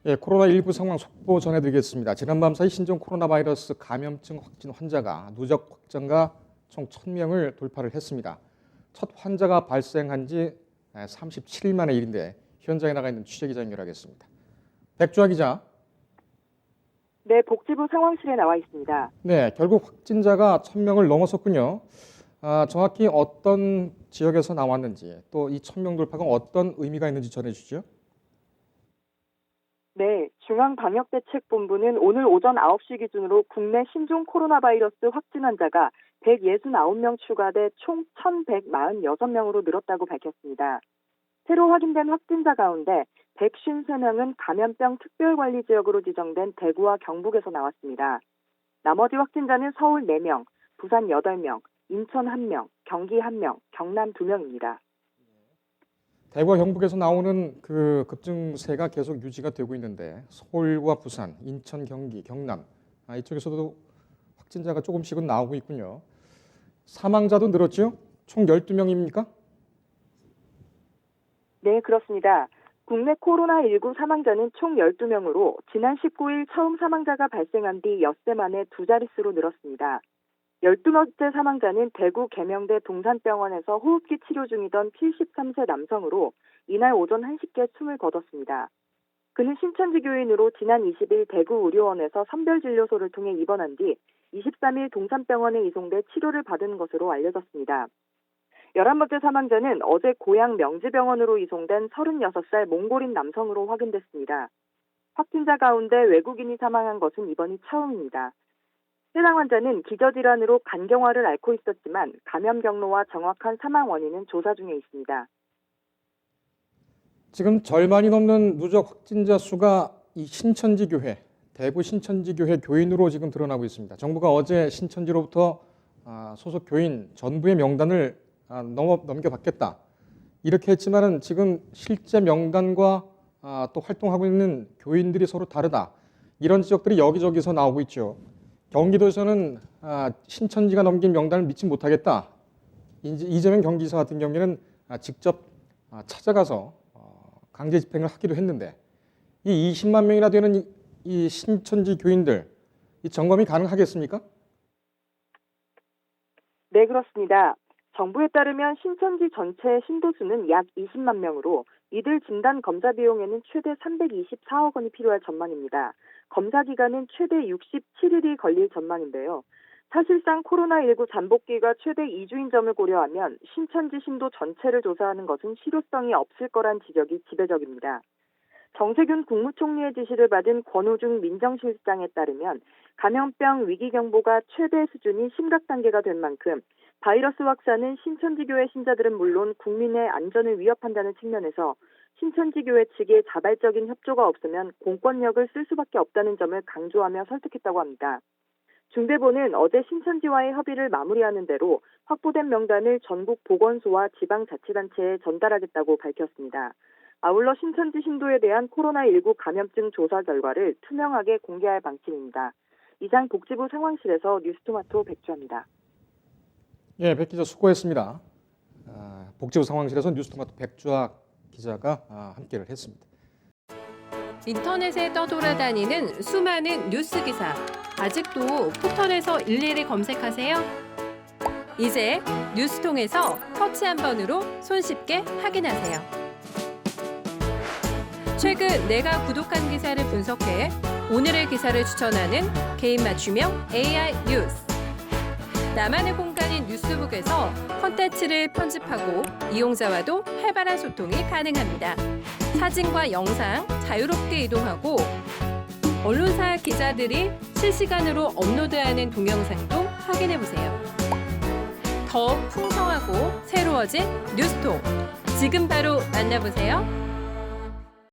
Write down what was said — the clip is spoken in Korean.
예, 코로나19 상황 속보 전해드리겠습니다. 지난밤 사이 신종 코로나 바이러스 감염증 확진 환자가 누적 확정가 총 1,000명을 돌파를 했습니다. 첫 환자가 발생한 지 37일 만의 일인데 현장에 나가 있는 취재기자 연결하겠습니다. 백주아 기자. 네, 복지부 상황실에 나와 있습니다. 네, 결국 확진자가 1,000명을 넘어섰군요. 정확히 어떤 지역에서 나왔는지 또 이 1,000명 돌파가 어떤 의미가 있는지 전해주시죠. 네, 중앙방역대책본부는 오늘 오전 9시 기준으로 국내 신종 코로나 바이러스 확진 환자가 169명 추가돼 총 1,146명으로 늘었다고 밝혔습니다. 새로 확인된 확진자 가운데 153명은 감염병 특별관리지역으로 지정된 대구와 경북에서 나왔습니다. 나머지 확진자는 서울 4명, 부산 8명, 인천 1명, 경기 1명, 경남 2명입니다. 대구와 경북에서 나오는 그 급증세가 계속 유지가 되고 있는데 서울과 부산, 인천, 경기, 경남 이쪽에서도 확진자가 조금씩은 나오고 있군요. 사망자도 늘었죠? 총 12명입니까? 네, 그렇습니다. 국내 코로나19 사망자는 총 12명으로 지난 19일 처음 사망자가 발생한 뒤 엿새 만에 두 자릿수로 늘었습니다. 12번째 사망자는 대구 계명대 동산병원에서 호흡기 치료 중이던 73세 남성으로 이날 오전 1시께 숨을 거뒀습니다. 그는 신천지 교인으로 지난 20일 대구의료원에서 선별진료소를 통해 입원한 뒤 23일 동산병원에 이송돼 치료를 받은 것으로 알려졌습니다. 11번째 사망자는 어제 고향 명지병원으로 이송된 36살 몽골인 남성으로 확인됐습니다. 확진자 가운데 외국인이 사망한 것은 이번이 처음입니다. 해당 환자는 기저질환으로 간경화를 앓고 있었지만 감염 경로와 정확한 사망 원인은 조사 중에 있습니다. 지금 절반이 넘는 누적 확진자 수가 이 신천지 교회, 대구 신천지 교회 교인으로 지금 드러나고 있습니다. 정부가 어제 신천지로부터 소속 교인 전부의 명단을 넘겨받겠다 이렇게 했지만은 지금 실제 명단과 또 활동하고 있는 교인들이 서로 다르다 이런 지적들이 여기저기서 나오고 있죠. 경기도에서는 신천지가 넘긴 명단을 믿지 못하겠다. 이재명 경기지사 같은 경우에는 직접 찾아가서 강제 집행을 하기도 했는데 이 20만 명이나 되는 이 신천지 교인들 이 점검이 가능하겠습니까? 네, 그렇습니다. 정부에 따르면 신천지 전체 신도수는 약 20만 명으로 이들 진단 검사 비용에는 최대 324억 원이 필요할 전망입니다. 검사 기간은 최대 67일이 걸릴 전망인데요. 사실상 코로나19 잠복기가 최대 2주인 점을 고려하면 신천지 신도 전체를 조사하는 것은 실효성이 없을 거란 지적이 지배적입니다. 정세균 국무총리의 지시를 받은 권오중 민정실장에 따르면 감염병 위기경보가 최대 수준이 심각 단계가 된 만큼 바이러스 확산은 신천지교회 신자들은 물론 국민의 안전을 위협한다는 측면에서 신천지교회 측의 자발적인 협조가 없으면 공권력을 쓸 수밖에 없다는 점을 강조하며 설득했다고 합니다. 중대본은 어제 신천지와의 협의를 마무리하는 대로 확보된 명단을 전국 보건소와 지방자치단체에 전달하겠다고 밝혔습니다. 아울러 신천지 신도에 대한 코로나19 감염증 조사 결과를 투명하게 공개할 방침입니다. 이상 복지부 상황실에서 뉴스토마토 백주아입니다. 예, 백 기자 수고했습니다. 복지부 상황실에서 뉴스토마토 백주아 기자가 함께를 했습니다. 인터넷에 떠돌아다니는 수많은 뉴스 기사. 아직도 포털에서 일일이 검색하세요? 이제 뉴스통에서 터치 한 번으로 손쉽게 확인하세요. 최근 내가 구독한 기사를 분석해 오늘의 기사를 추천하는 개인 맞춤형 AI 뉴스. 나만의 공간인 뉴스북에서 콘텐츠를 편집하고 이용자와도 활발한 소통이 가능합니다. 사진과 영상 자유롭게 이동하고 언론사 기자들이 실시간으로 업로드하는 동영상도 확인해보세요. 더 풍성하고 새로워진 뉴스통. 지금 바로 만나보세요.